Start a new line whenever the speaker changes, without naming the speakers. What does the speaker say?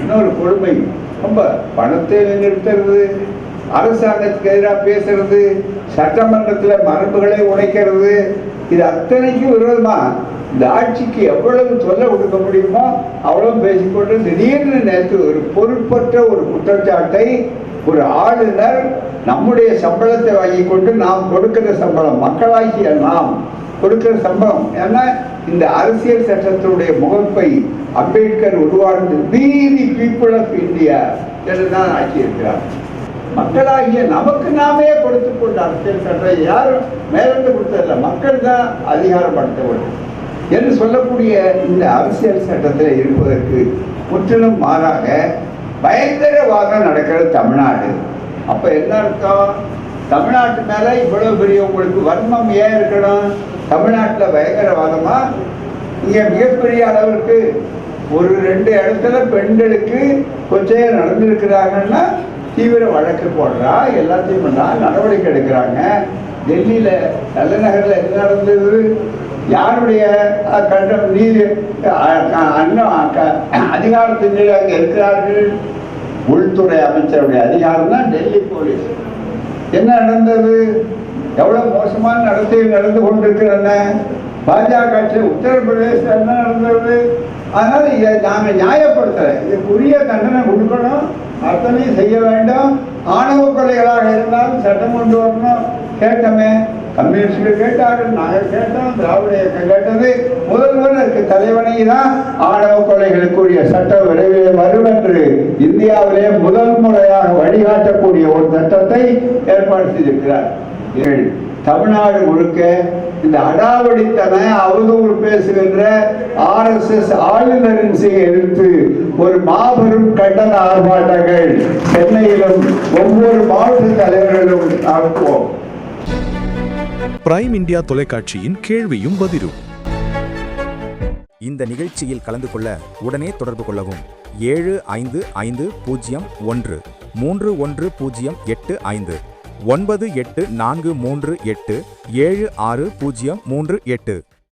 இன்னொரு கொடுமை, ரொம்ப பணத்தை நிறுத்துறது, அரசாங்கத்துக்கு எதிராக பேசுறது, சட்டமன்றத்தில் மரபுகளை உடைக்கிறது, இது அத்தனைக்கு விரோதமா இந்த ஆட்சிக்கு எவ்வளவு சொல்ல கொடுக்க முடியுமோ அவ்வளவு பேசிக்கொண்டு திடீர்னு நேற்று ஒரு பொறுப்பற்ற ஒரு குற்றச்சாட்டை ஒரு ஆளுநர் நம்முடைய சம்பளத்தை வாங்கி கொண்டு நாம் கொடுக்கிற சம்பளம், மக்களாகிய நாம் கொடுக்கிற சம்பளம், ஏன்னா இந்த அரசியல் சட்டத்தினுடைய முகப்பை அம்பேத்கர் உருவானது we the people of India என்றுதான் ஆக்கியிருக்கிறார். மக்களாகிய நமக்கு நாமே கொடுத்து கொண்ட அரசியல் சட்டம் யாரும் மேலிருந்து கொடுத்ததில்லை, மக்கள் தான் அதிகாரப்படுத்த வேண்டும் என்று சொல்லக்கூடிய இந்த அரசியல் சட்டத்தில் இருப்பதற்கு முற்றிலும் மாறாக பயங்கரவாதம் நடக்கிறது தமிழ்நாடு. அப்ப என்ன அர்த்தம்? தமிழ்நாட்டு மேல இவ்வளவு பெரிய உங்களுக்கு வன்மம் ஏன் இருக்கணும்? தமிழ்நாட்டில் பயங்கரவாதமா? இங்க மிகப்பெரிய அளவிற்கு ஒரு 2 இடத்துல பெண்களுக்கு கொச்சையா நடந்திருக்கிறாங்கன்னா தீவிர வழக்கு போடுறா, எல்லாத்தையும் பண்ணா, நடவடிக்கை எடுக்கிறாங்க. டெல்லியில தலைநகரில் என்ன நடந்தது? யாருடைய நீதி அதிகாரத்தின் அங்கே இருக்கிறார்கள்? உள்துறை அமைச்சருடைய அதிகாரம் தான் டெல்லி போலீஸ். என்ன நடந்தது? எவ்வளவு மோசமான நடந்து கொண்டிருக்கிறன. பாஜக உத்தரப்பிரதேசம் என்ன நடந்தது? அதனால இதை நாங்கள் நியாயப்படுத்தலை, இதுக்குரிய தண்டனை கொடுக்கணும், அத்தனையும் செய்ய வேண்டும். ஆணவ கொலைகளாக இருந்தாலும் சட்டம் கொண்டு வரணும். கேட்டமே, கம்யூனிஸ்டுகள் கேட்டார்கள், நாங்கள் கேட்டோம், திராவிட இயக்கம் கேட்டது. முதல்வருக்கு தலைவனை தான் ஆணவ கொலைகளுக்குரிய சட்டம் விரைவில் வரும் என்று இந்தியாவிலே முதல் முறையாக வழிகாட்டக்கூடிய ஒரு சட்டத்தை ஏற்பாடு செய்திருக்கிறார். தமிழ்நாடு முழுக்க இந்த அடாவடித்தன அவதூறு பேசுகின்ற RSS ஆளுநரின் எதிர்த்து ஒரு மாபெரும் கண்டன ஆர்ப்பாட்டங்கள் சென்னையிலும் ஒவ்வொரு மாவட்ட தலைவர்களும் நடத்துவோம்.
பிரைம் இந்தியா தொலைக்காட்சியின் கேள்வியும் பதிலும்.
இந்த நிகழ்ச்சியில் கலந்து கொள்ள உடனே தொடர்பு கொள்ளவும். 7551310885 9843876038.